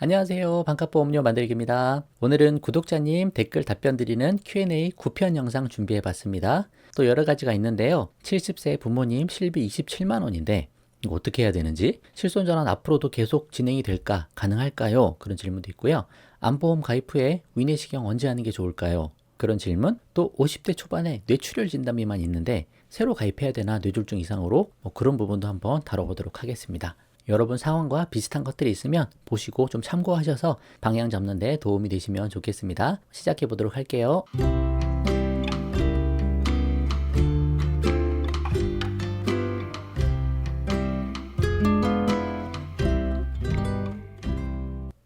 안녕하세요. 반값보험료 만들기입니다. 오늘은 구독자님 댓글 답변 드리는 Q&A 9편 영상 준비해 봤습니다. 또 여러 가지가 있는데요. 70세 부모님 실비 27만 원인데 이거 어떻게 해야 되는지, 실손전환 앞으로도 계속 진행이 될까, 가능할까요? 그런 질문도 있고요. 암보험 가입 후에 위내시경 언제 하는 게 좋을까요? 그런 질문, 또 50대 초반에 뇌출혈 진단비만 있는데 새로 가입해야 되나, 뇌졸중 이상으로, 그런 부분도 한번 다뤄보도록 하겠습니다. 여러분 상황과 비슷한 것들이 있으면 보시고 좀 참고하셔서 방향 잡는 데 도움이 되시면 좋겠습니다. 시작해 보도록 할게요.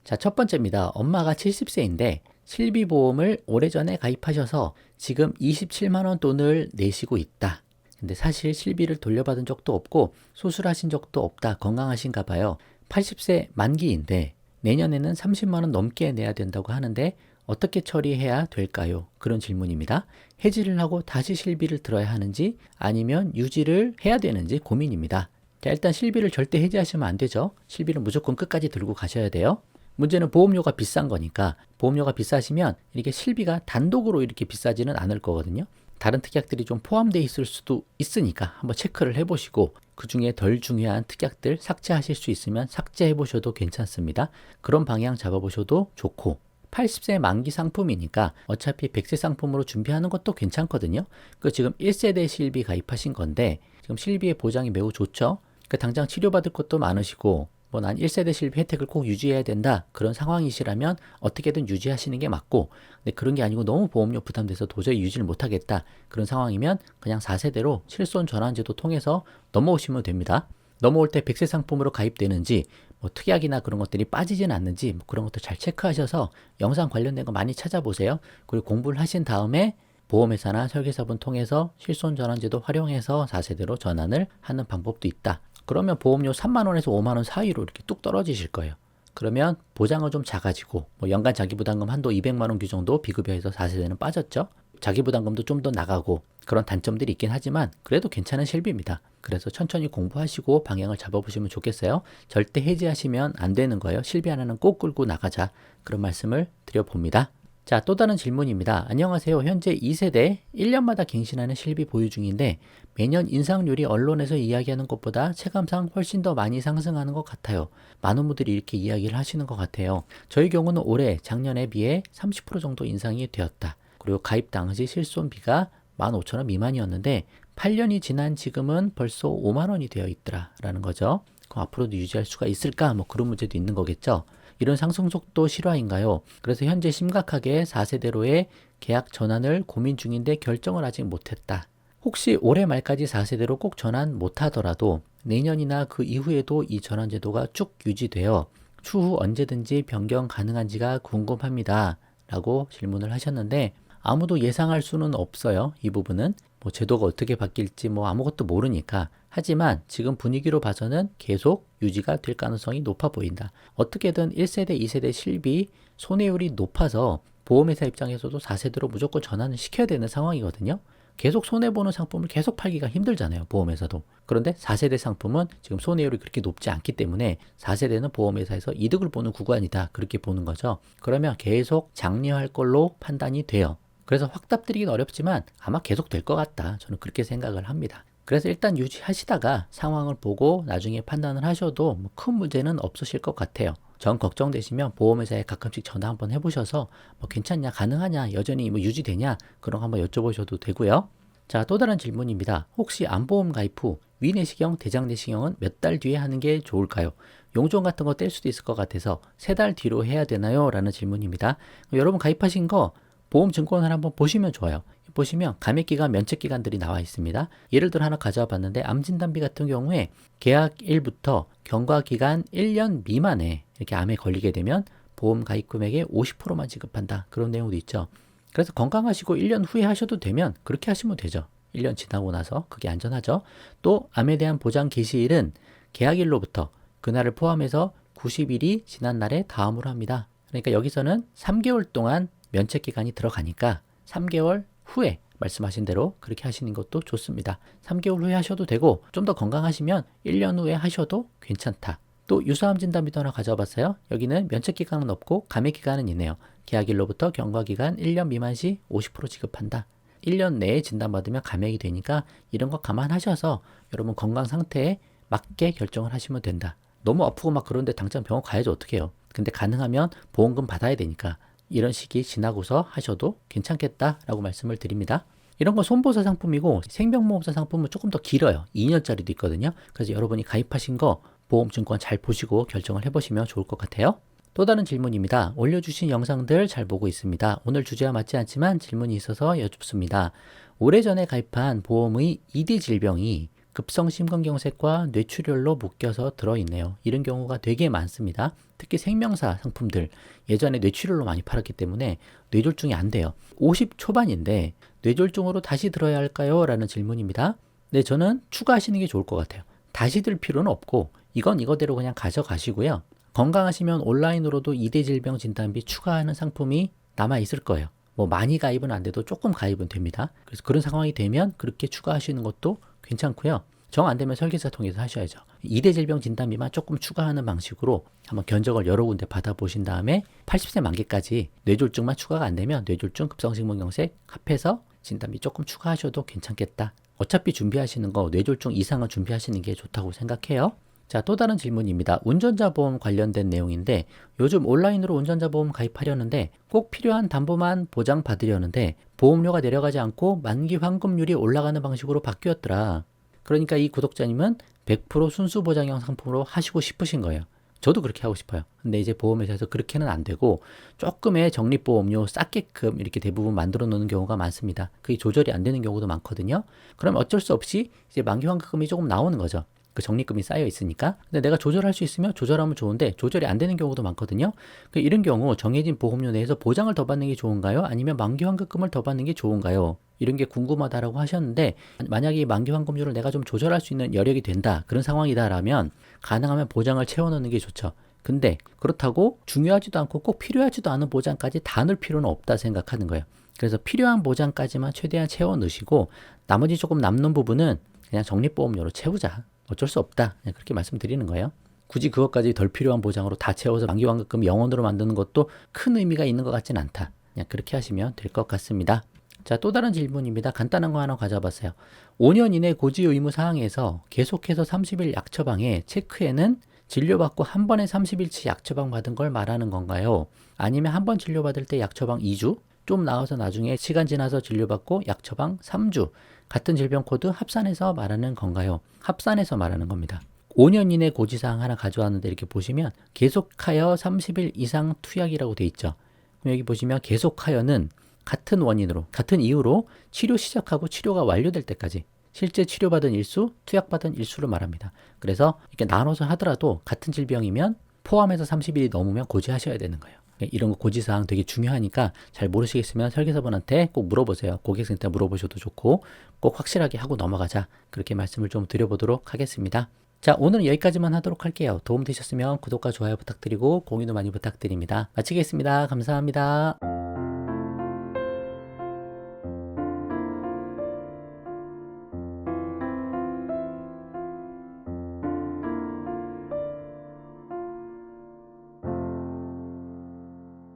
자, 첫 번째입니다. 엄마가 70세인데 실비보험을 오래전에 가입하셔서 지금 27만 원 돈을 내시고 있다. 근데 사실 실비를 돌려받은 적도 없고 수술하신 적도 없다. 건강하신가 봐요. 80세 만기인데 내년에는 30만 원 넘게 내야 된다고 하는데 어떻게 처리해야 될까요? 그런 질문입니다. 해지를 하고 다시 실비를 들어야 하는지 아니면 유지를 해야 되는지 고민입니다. 자, 일단 실비를 절대 해지하시면 안 되죠. 실비를 무조건 끝까지 들고 가셔야 돼요. 문제는 보험료가 비싼 거니까, 보험료가 비싸시면 이렇게 실비가 단독으로 이렇게 비싸지는 않을 거거든요. 다른 특약들이 좀 포함되어 있을 수도 있으니까 한번 체크를 해보시고, 그 중에 덜 중요한 특약들 삭제하실 수 있으면 삭제해 보셔도 괜찮습니다. 그런 방향 잡아보셔도 좋고, 80세 만기 상품이니까 어차피 100세 상품으로 준비하는 것도 괜찮거든요. 그 지금 1세대 실비 가입하신 건데 지금 실비의 보장이 매우 좋죠. 그 당장 치료받을 것도 많으시고, 뭐 난 1세대 실비 혜택을 꼭 유지해야 된다, 그런 상황이시라면 어떻게든 유지하시는 게 맞고, 근데 그런 게 아니고 너무 보험료 부담돼서 도저히 유지를 못하겠다, 그런 상황이면 그냥 4세대로 실손 전환제도 통해서 넘어오시면 됩니다. 넘어올 때 100세 상품으로 가입되는지, 뭐 특약이나 그런 것들이 빠지진 않는지, 뭐 그런 것도 잘 체크하셔서 영상 관련된 거 많이 찾아보세요. 그리고 공부를 하신 다음에 보험회사나 설계사분 통해서 실손 전환제도 활용해서 4세대로 전환을 하는 방법도 있다. 그러면 보험료 3만 원에서 5만 원 사이로 이렇게 뚝 떨어지실 거예요. 그러면 보장은 좀 작아지고, 뭐 연간 자기부담금 한도 200만 원 규정도 비급여에서 4세대는 빠졌죠. 자기부담금도 좀 더 나가고, 그런 단점들이 있긴 하지만 그래도 괜찮은 실비입니다. 그래서 천천히 공부하시고 방향을 잡아보시면 좋겠어요. 절대 해지하시면 안 되는 거예요. 실비 하나는 꼭 끌고 나가자, 그런 말씀을 드려봅니다. 자, 또 다른 질문입니다. 안녕하세요. 현재 2세대 1년마다 갱신하는 실비 보유 중인데 매년 인상률이 언론에서 이야기하는 것보다 체감상 훨씬 더 많이 상승하는 것 같아요. 많은 분들이 이렇게 이야기를 하시는 것 같아요. 저희 경우는 올해 작년에 비해 30% 정도 인상이 되었다. 그리고 가입 당시 실손비가 15,000원 미만이었는데 8년이 지난 지금은 벌써 5만 원이 되어 있더라 라는 거죠. 그럼 앞으로도 유지할 수가 있을까? 뭐 그런 문제도 있는 거겠죠. 이런 상승 속도 실화인가요? 그래서 현재 심각하게 4세대로의 계약 전환을 고민 중인데 결정을 아직 못했다. 혹시 올해 말까지 4세대로 꼭 전환 못하더라도 내년이나 그 이후에도 이 전환 제도가 쭉 유지되어 추후 언제든지 변경 가능한지가 궁금합니다 라고 질문을 하셨는데, 아무도 예상할 수는 없어요. 이 부분은 뭐 제도가 어떻게 바뀔지 뭐 아무것도 모르니까. 하지만 지금 분위기로 봐서는 계속 유지가 될 가능성이 높아 보인다. 어떻게든 1세대, 2세대 실비 손해율이 높아서 보험회사 입장에서도 4세대로 무조건 전환을 시켜야 되는 상황이거든요. 계속 손해보는 상품을 계속 팔기가 힘들잖아요, 보험회사도. 그런데 4세대 상품은 지금 손해율이 그렇게 높지 않기 때문에 4세대는 보험회사에서 이득을 보는 구간이다, 그렇게 보는 거죠. 그러면 계속 장려할 걸로 판단이 돼요. 그래서 확답드리긴 어렵지만 아마 계속 될 것 같다, 저는 그렇게 생각을 합니다. 그래서 일단 유지하시다가 상황을 보고 나중에 판단을 하셔도 뭐 큰 문제는 없으실 것 같아요. 전 걱정되시면 보험회사에 가끔씩 전화 한번 해보셔서 뭐 괜찮냐, 가능하냐, 여전히 뭐 유지되냐, 그런 거 한번 여쭤보셔도 되고요. 자, 또 다른 질문입니다. 혹시 암보험 가입 후 위내시경, 대장내시경은 몇 달 뒤에 하는 게 좋을까요? 용종 같은 거 뗄 수도 있을 것 같아서 3달 뒤로 해야 되나요? 라는 질문입니다. 여러분 가입하신 거 보험 증권을 한번 보시면 좋아요. 보시면 감액기간, 면책기간들이 나와 있습니다. 예를 들어 하나 가져와 봤는데 암진단비 같은 경우에 계약일부터 경과기간 1년 미만에 이렇게 암에 걸리게 되면 보험 가입 금액의 50%만 지급한다, 그런 내용도 있죠. 그래서 건강하시고 1년 후에 하셔도 되면 그렇게 하시면 되죠. 1년 지나고 나서 그게 안전하죠. 또 암에 대한 보장 개시일은 계약일로부터 그날을 포함해서 90일이 지난 날에 다음으로 합니다. 그러니까 여기서는 3개월 동안 면책기간이 들어가니까 3개월 후에 말씀하신 대로 그렇게 하시는 것도 좋습니다. 3개월 후에 하셔도 되고 좀 더 건강하시면 1년 후에 하셔도 괜찮다, 또 유사암 진단비도 하나 가져와 봤어요. 여기는 면책기간은 없고 감액기간은 있네요. 계약일로부터 경과기간 1년 미만 시 50% 지급한다. 1년 내에 진단받으면 감액이 되니까 이런 거 감안하셔서 여러분 건강 상태에 맞게 결정을 하시면 된다. 너무 아프고 막 그런데 당장 병원 가야지 어떡해요. 근데 가능하면 보험금 받아야 되니까 이런 시기 지나고서 하셔도 괜찮겠다라고 말씀을 드립니다. 이런 건 손보사 상품이고 생명보험사 상품은 조금 더 길어요. 2년짜리도 있거든요. 그래서 여러분이 가입하신 거 보험증권 잘 보시고 결정을 해보시면 좋을 것 같아요. 또 다른 질문입니다. 올려주신 영상들 잘 보고 있습니다. 오늘 주제와 맞지 않지만 질문이 있어서 여쭙습니다. 오래전에 가입한 보험의 2대 질병이 급성심근경색과 뇌출혈로 묶여서 들어있네요. 이런 경우가 되게 많습니다. 특히 생명사 상품들 예전에 뇌출혈로 많이 팔았기 때문에 뇌졸중이 안 돼요. 50 초반인데 뇌졸중으로 다시 들어야 할까요? 라는 질문입니다. 네, 저는 추가하시는 게 좋을 것 같아요. 다시 들 필요는 없고 이건 이거대로 그냥 가져가시고요. 건강하시면 온라인으로도 2대 질병 진단비 추가하는 상품이 남아 있을 거예요. 뭐 많이 가입은 안 돼도 조금 가입은 됩니다. 그래서 그런 상황이 되면 그렇게 추가하시는 것도 괜찮고요. 정 안 되면 설계사 통해서 하셔야죠. 2대 질병 진단비만 조금 추가하는 방식으로 한번 견적을 여러 군데 받아보신 다음에 80세 만기까지 뇌졸중만 추가가 안 되면 뇌졸중, 급성심근경색 합해서 진단비 조금 추가하셔도 괜찮겠다. 어차피 준비하시는 거 뇌졸중 이상은 준비하시는 게 좋다고 생각해요. 자, 또 다른 질문입니다. 운전자 보험 관련된 내용인데 요즘 온라인으로 운전자 보험 가입하려는데 꼭 필요한 담보만 보장받으려는데 보험료가 내려가지 않고 만기 환급률이 올라가는 방식으로 바뀌었더라. 그러니까 이 구독자님은 100% 순수 보장형 상품으로 하시고 싶으신 거예요. 저도 그렇게 하고 싶어요. 근데 이제 보험회사에서 그렇게는 안 되고 조금의 적립보험료 쌌게끔 이렇게 대부분 만들어 놓는 경우가 많습니다. 그게 조절이 안 되는 경우도 많거든요. 그럼 어쩔 수 없이 이제 만기 환급금이 조금 나오는 거죠. 그 적립금이 쌓여 있으니까. 근데 내가 조절할 수 있으면 조절하면 좋은데 조절이 안 되는 경우도 많거든요. 이런 경우 정해진 보험료 내에서 보장을 더 받는 게 좋은가요? 아니면 만기 환급금을 더 받는 게 좋은가요? 이런 게 궁금하다라고 하셨는데 만약에 만기 환급률을 내가 좀 조절할 수 있는 여력이 된다. 그런 상황이다라면 가능하면 보장을 채워넣는 게 좋죠. 근데 그렇다고 중요하지도 않고 꼭 필요하지도 않은 보장까지 다 넣을 필요는 없다 생각하는 거예요. 그래서 필요한 보장까지만 최대한 채워 넣으시고 나머지 조금 남는 부분은 그냥 적립보험료로 채우자. 어쩔 수 없다. 그냥 그렇게 말씀드리는 거예요. 굳이 그것까지 덜 필요한 보장으로 다 채워서 만기환급금 영원으로 만드는 것도 큰 의미가 있는 것 같진 않다. 그냥 그렇게 하시면 될 것 같습니다. 자, 또 다른 질문입니다. 간단한 거 하나 가져봤어요. 5년 이내 고지 의무 사항에서 계속해서 30일 약 처방에 체크에는 진료받고 한 번에 30일치 약 처방 받은 걸 말하는 건가요? 아니면 한 번 진료받을 때 약 처방 2주? 좀 나와서 나중에 시간 지나서 진료받고 약 처방 3주? 같은 질병 코드 합산해서 말하는 건가요? 합산해서 말하는 겁니다. 5년 이내 고지사항 하나 가져왔는데 이렇게 보시면 계속하여 30일 이상 투약이라고 돼 있죠. 그럼 여기 보시면 계속하여는 같은 원인으로, 같은 이유로 치료 시작하고 치료가 완료될 때까지 실제 치료받은 일수, 투약받은 일수를 말합니다. 그래서 이렇게 나눠서 하더라도 같은 질병이면 포함해서 30일이 넘으면 고지하셔야 되는 거예요. 이런 거 고지사항 되게 중요하니까 잘 모르시겠으면 설계사분한테 꼭 물어보세요. 고객센터 물어보셔도 좋고 꼭 확실하게 하고 넘어가자. 그렇게 말씀을 좀 드려보도록 하겠습니다. 자, 오늘은 여기까지만 하도록 할게요. 도움 되셨으면 구독과 좋아요 부탁드리고 공유도 많이 부탁드립니다. 마치겠습니다. 감사합니다.